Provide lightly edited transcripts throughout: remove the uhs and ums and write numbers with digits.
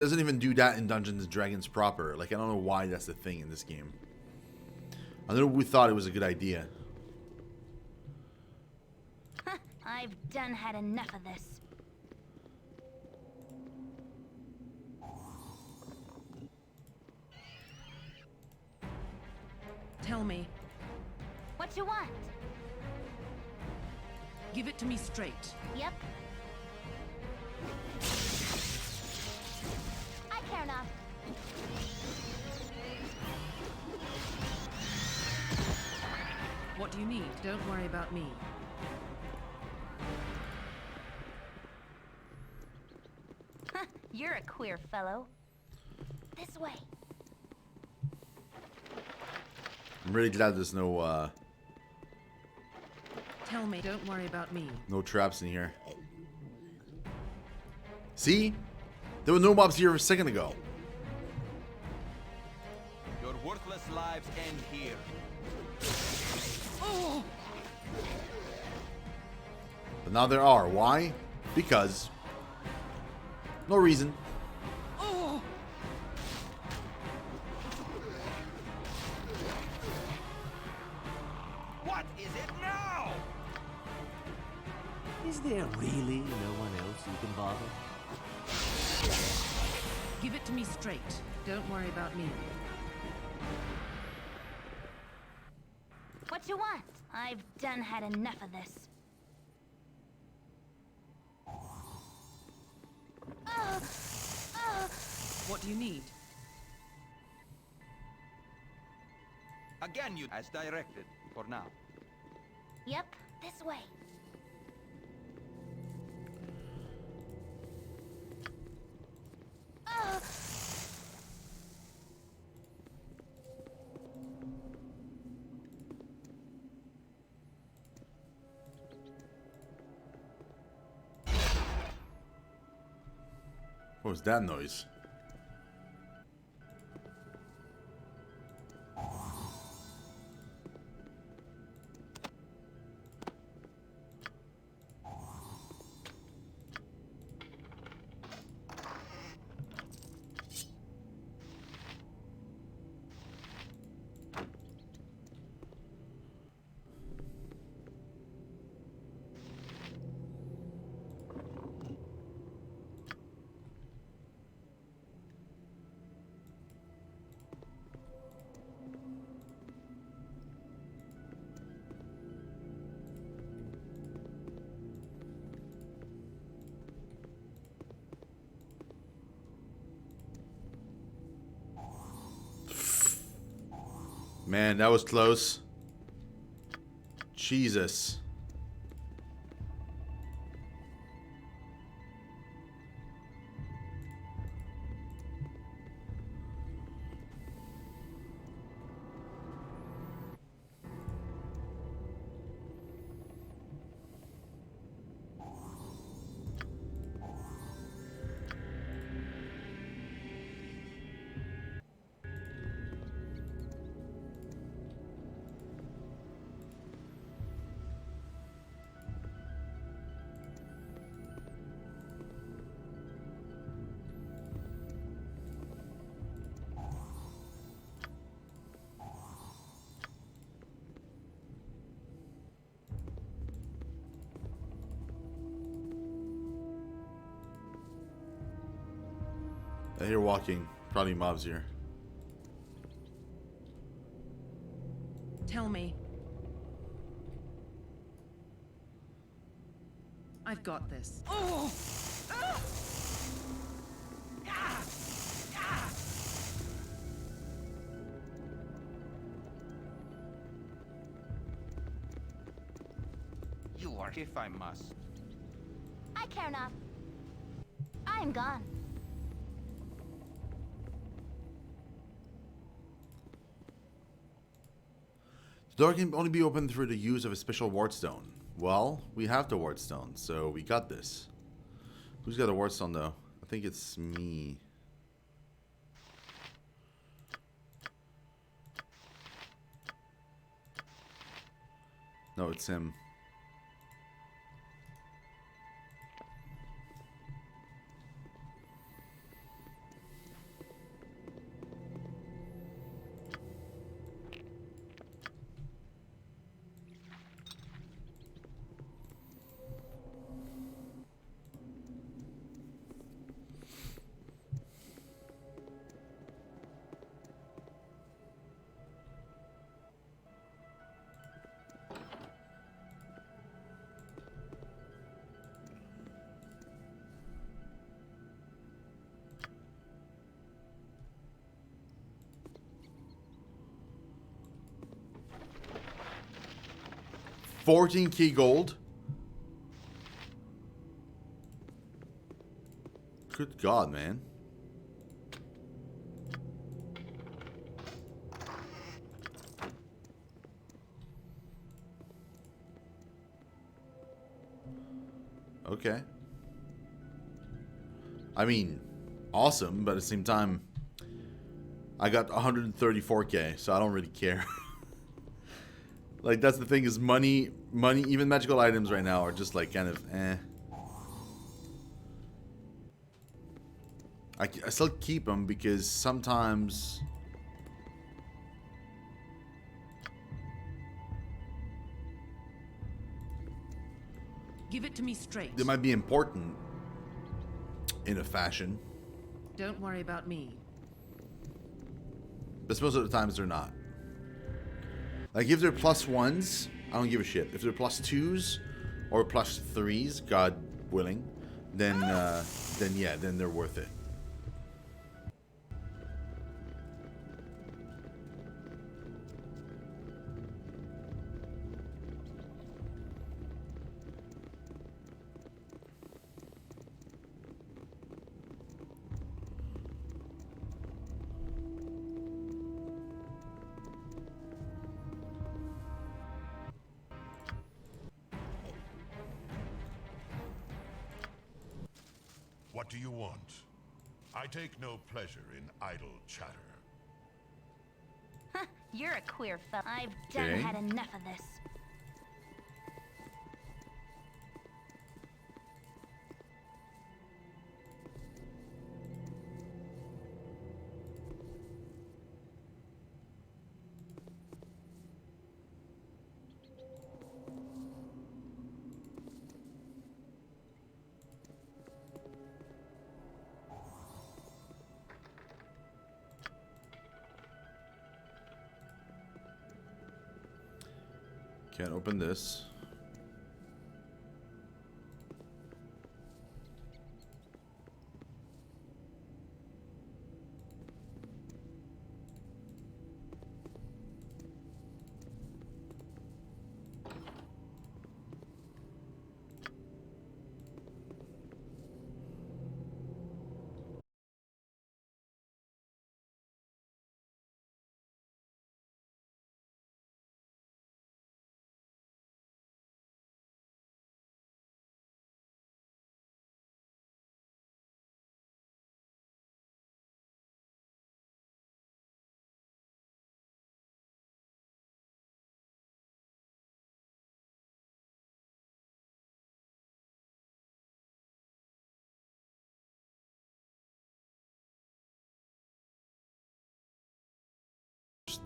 Doesn't even do that in Dungeons and Dragons proper. Like, I don't know why that's the thing in this game. I know we thought it was a good idea. I've done had enough of this. Tell me. What you want? Give it to me straight. Yep. I care not. What do you need? Don't worry about me. You're a queer fellow. This way. I'm really glad there's no Tell me. Don't worry about me. no traps in here. See? There were no mobs here a second ago. Your worthless lives end here. Oh! But now there are. Why? Because. No reason. Oh! What is it now? Is there really no one else you can bother? Give it to me straight. Don't worry about me. What you want? I've done had enough of this. What do you need? Again, you as directed for now. Yep, this way. What was that noise? Man, that was close. Jesus. I hear walking. Probably mobs here. Tell me. I've got this. Oh! You are if I must. I care not. I am gone. The door can only be opened through the use of a special wardstone. Well, we have the wardstone, so we got this. Who's got a wardstone though? I think it's me. No, it's him. 14k gold. Good God, man. Okay. I mean, awesome, but at the same time, I got 134k, so I don't really care. Like, that's the thing, is money, even magical items right now are just like kind of eh. I still keep them because sometimes Give it to me straight. they might be important in a fashion, Don't worry about me. but most of the times they're not. Like, if they're +1s, I don't give a shit. If they're +2s or +3s, God willing, then yeah, then they're worth it. What do you want? I take no pleasure in idle chatter. Huh, you're a queer fella. I've done Okay. had enough of this. Can't open this.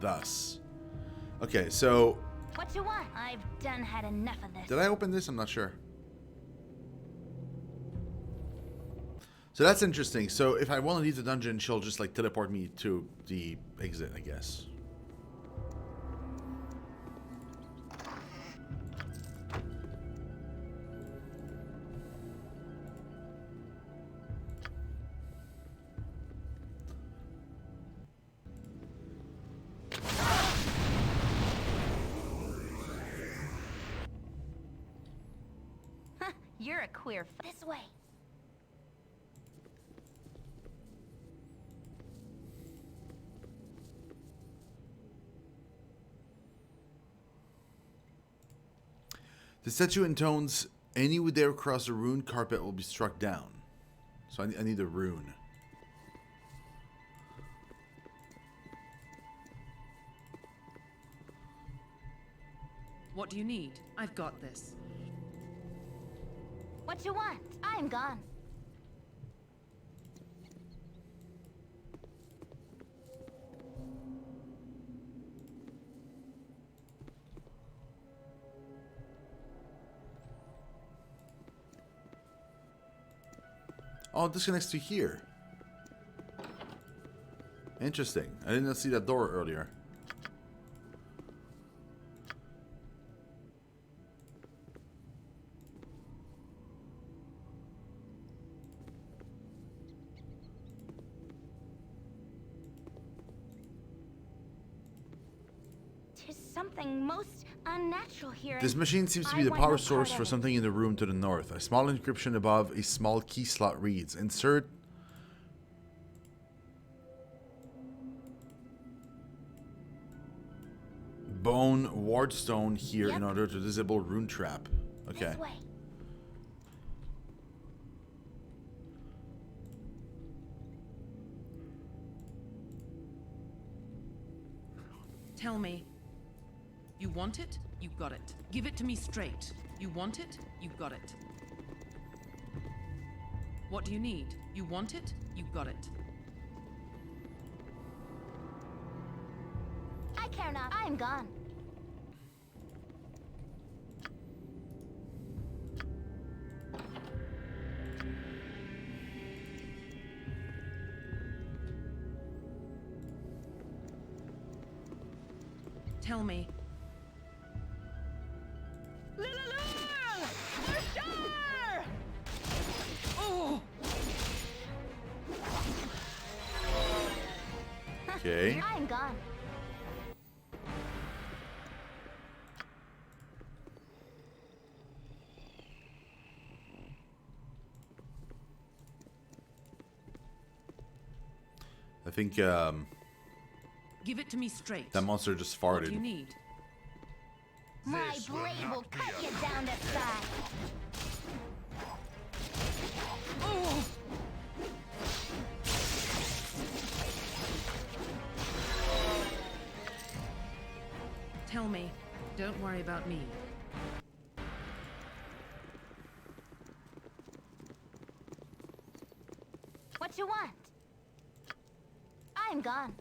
Thus. Okay, so What you want? I've done had enough of this. did I open this? I'm not sure. So that's interesting. So if I want to leave the dungeon, she'll just like teleport me to the exit, I guess. Huh, you're a queer this way. The statue intones, any who dare cross a rune carpet will be struck down. So I need a rune. What do you need? I've got this. What you want? I am gone. Oh, it disconnects to here. Interesting. I did not see that door earlier. Tis something most unnatural here. This and machine seems to be I the want power no source part for of it. something in the room to the north. A small inscription above a small key slot reads, "Insert bone wardstone here in Yep. order to disable rune trap." Okay. This way. Tell me. You want it? You got it. Give it to me straight. You want it? You got it. What do you need? You want it? You got it. I care not. I am gone. Tell me. Oh! Okay. I am gone. I think Give it to me straight. that monster just What do you farted. need? My This will blade will not be cut a you down to size. Oh! Tell me. Don't worry about me. What you want? I am gone.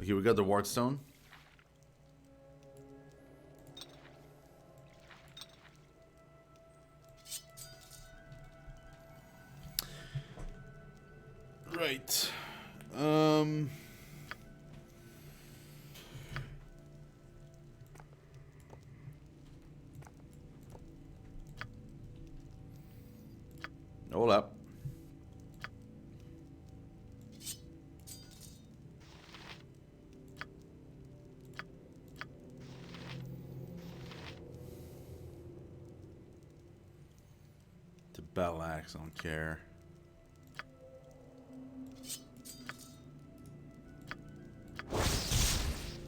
Okay, we got the wardstone. Right. Hold up. The battle axe, I don't care.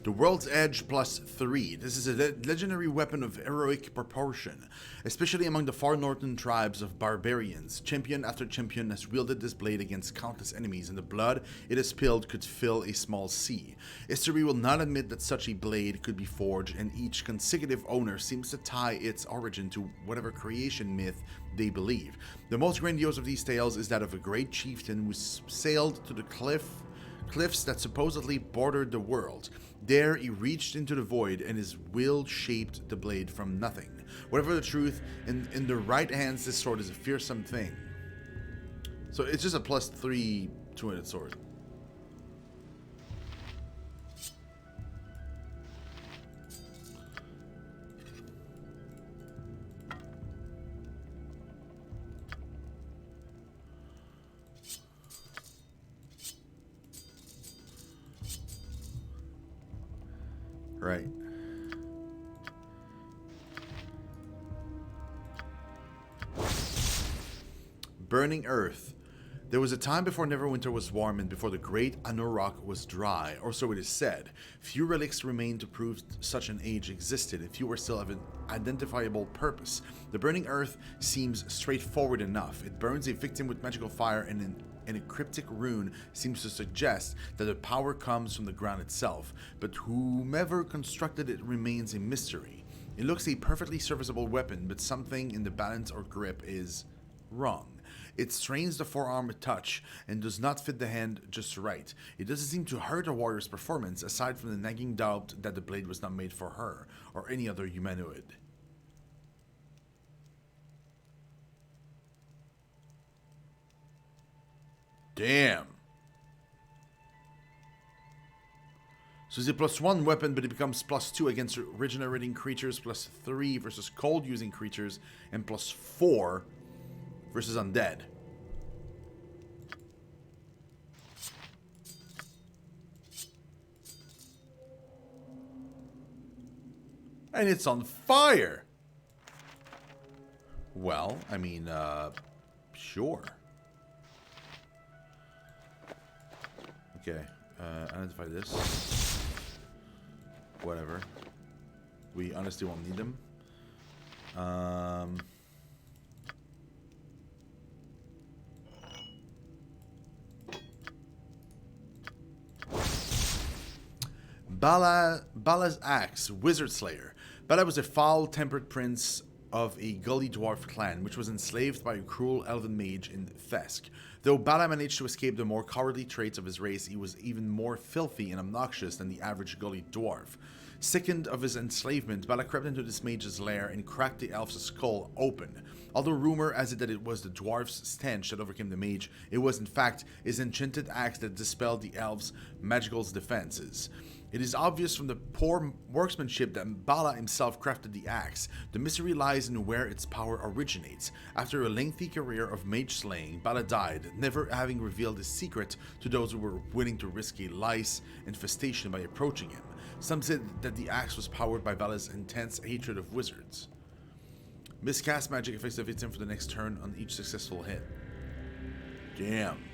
The World's Edge +3. This is a legendary weapon of heroic proportion, especially among the far northern tribes of barbarians. Champion after champion has wielded this blade against countless enemies, and the blood it has spilled could fill a small sea. History will not admit that such a blade could be forged, and each consecutive owner seems to tie its origin to whatever creation myth they believe. The most grandiose of these tales is that of a great chieftain who sailed to the cliffs that supposedly bordered the world. There he reached into the void, and his will shaped the blade from nothing. Whatever the truth, in the right hands this sword is a fearsome thing. So it's just a +3 two-handed sword. Right. Burning Earth. There was a time before Neverwinter was warm and before the great Anurok was dry, or so it is said. Few relics remain to prove such an age existed, and few were still of an identifiable purpose. The Burning Earth seems straightforward enough. It burns a victim with magical fire, and a cryptic rune seems to suggest that the power comes from the ground itself, but whomever constructed it remains a mystery. It looks a perfectly serviceable weapon, but something in the balance or grip is wrong. It strains the forearm a touch and does not fit the hand just right. It doesn't seem to hurt a warrior's performance, aside from the nagging doubt that the blade was not made for her or any other humanoid. Damn. So it's a +1 weapon, but it becomes +2 against regenerating creatures, +3 versus cold using creatures, and +4 versus undead. And it's on fire! Well, I mean, sure. Okay, identify this. Whatever. We honestly won't need them. Bala's axe, Wizard Slayer. Bala was a foul-tempered prince of a gully dwarf clan, which was enslaved by a cruel elven mage in Thesk. Though Bala managed to escape the more cowardly traits of his race, he was even more filthy and obnoxious than the average gully dwarf. Sickened of his enslavement, Bala crept into this mage's lair and cracked the elf's skull open. Although rumor has it that it was the dwarf's stench that overcame the mage, it was in fact his enchanted axe that dispelled the elf's magical defenses. It is obvious from the poor workmanship that Bala himself crafted the axe. The mystery lies in where its power originates. After a lengthy career of mage slaying, Bala died, never having revealed his secret to those who were willing to risk a lice infestation by approaching him. Some said that the axe was powered by Bala's intense hatred of wizards. Miscast magic affects the victim for the next turn on each successful hit. Damn.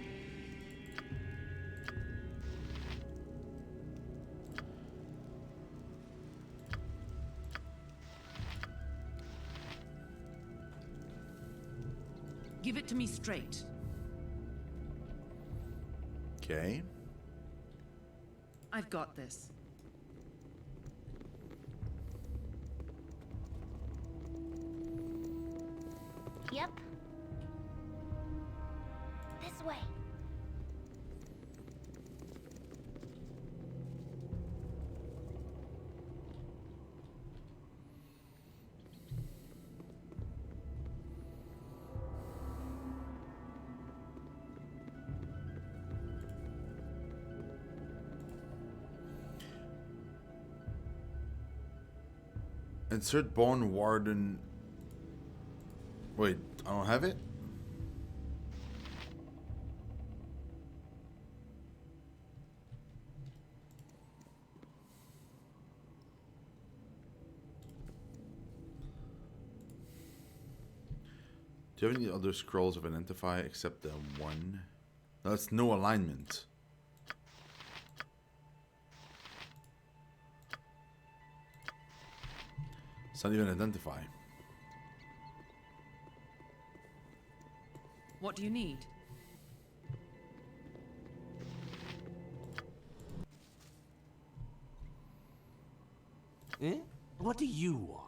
Give it to me straight. Okay. I've got this. Yep. This way. Insert Bone Warden. Wait, I don't have it? Do you have any other scrolls of identify except the one? No, that's no alignment. It's not even identify. What do you need? Eh? What do you want?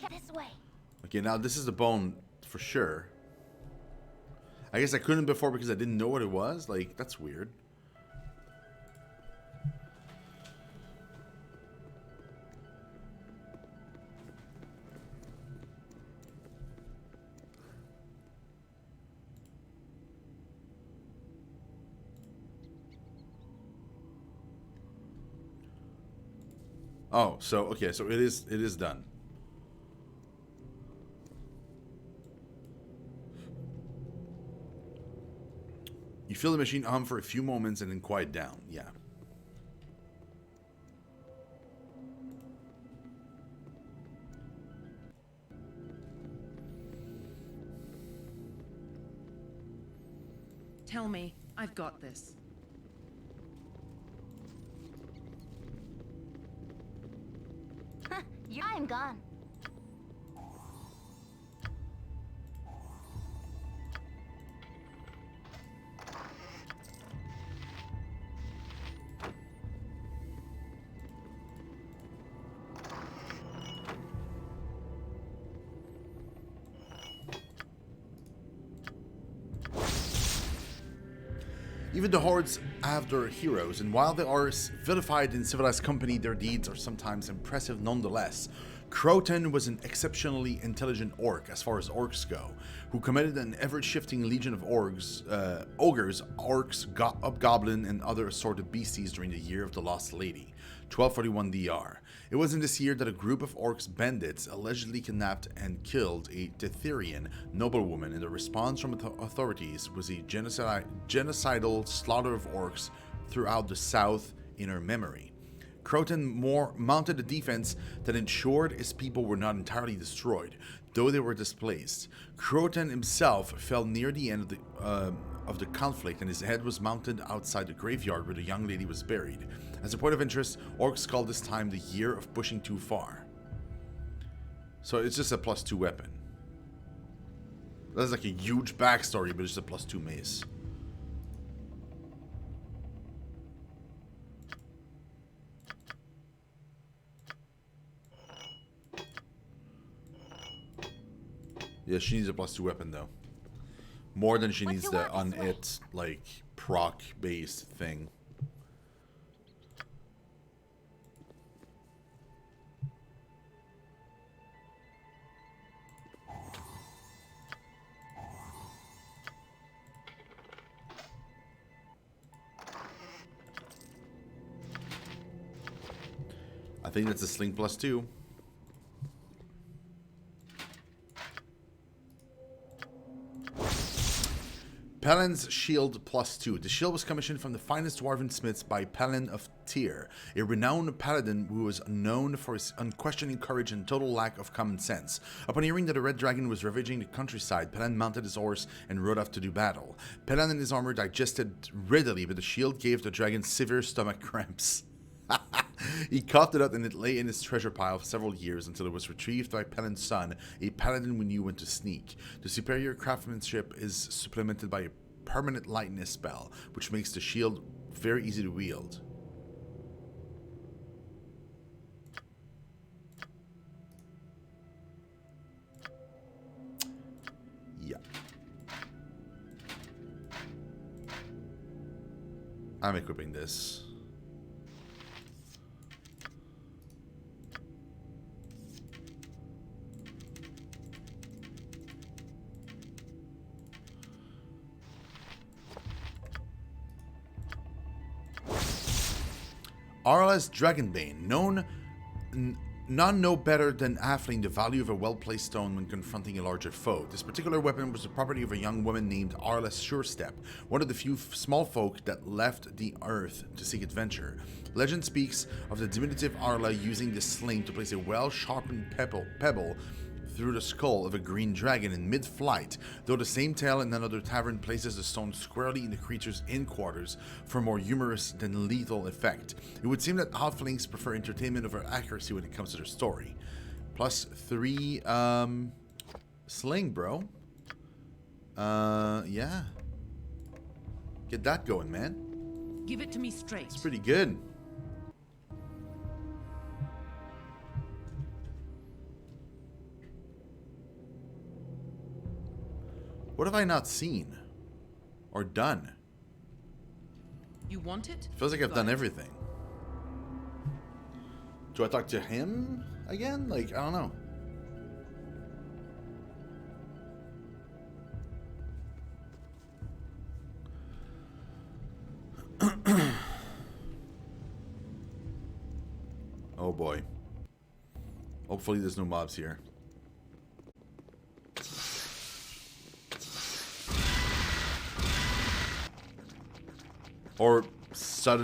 This way. Okay, now this is the bone for sure. I guess I couldn't before because I didn't know what it was. Like, that's weird. Oh, so okay, so it is done. You feel the machine hum for a few moments and then quiet down. Yeah. Tell me, I've got this. I'm gone. Even the hordes have their heroes, and while they are vilified in civilized company, their deeds are sometimes impressive nonetheless. Croton was an exceptionally intelligent orc, as far as orcs go, who commanded an ever-shifting legion of ogres, hobgoblin, and other assorted beasties during the Year of the Lost Lady, 1241 DR. It was in this year that a group of orcs bandits allegedly kidnapped and killed a Tetherian noblewoman, and the response from authorities was a genocidal slaughter of orcs throughout the south in her memory. Croton mounted a defense that ensured his people were not entirely destroyed, though they were displaced. Croton himself fell near the end of the conflict, and his head was mounted outside the graveyard where the young lady was buried. As a point of interest, orcs call this time the Year of Pushing Too Far. So it's just a +2 weapon. That's like a huge backstory, but it's just a +2 mace. Yeah, she needs a +2 weapon though. More than she needs the on-it, like, proc-based thing. I think that's a sling +2. Paladin's shield +2. The shield was commissioned from the finest dwarven smiths by Paladin of Tyr, a renowned paladin who was known for his unquestioning courage and total lack of common sense. Upon hearing that a red dragon was ravaging the countryside, Paladin mounted his horse and rode off to do battle. Paladin and his armor digested readily, but the shield gave the dragon severe stomach cramps. He coughed it up, and it lay in his treasure pile for several years until it was retrieved by Paladin's son, a paladin who knew when to sneak. The superior craftsmanship is supplemented by a permanent lightness spell, which makes the shield very easy to wield. Yeah. I'm equipping this. Arla's Dragonbane. None know better than Halfling the value of a well-placed stone when confronting a larger foe. This particular weapon was the property of a young woman named Arla Surestep, one of the few small folk that left the earth to seek adventure. Legend speaks of the diminutive Arla using this sling to place a well-sharpened pebble through the skull of a green dragon in mid-flight, though the same tale in another tavern places the stone squarely in the creature's hindquarters for more humorous than lethal effect. It would seem that halflings prefer entertainment over accuracy when it comes to their story. +3, sling, bro. Yeah. Get that going, man. Give it to me straight. It's pretty good. What have I not seen? Or done? You want it? Feels like I've done everything. Do I talk to him again? Like, I don't know. Oh boy. Hopefully there's no mobs here. Or sudden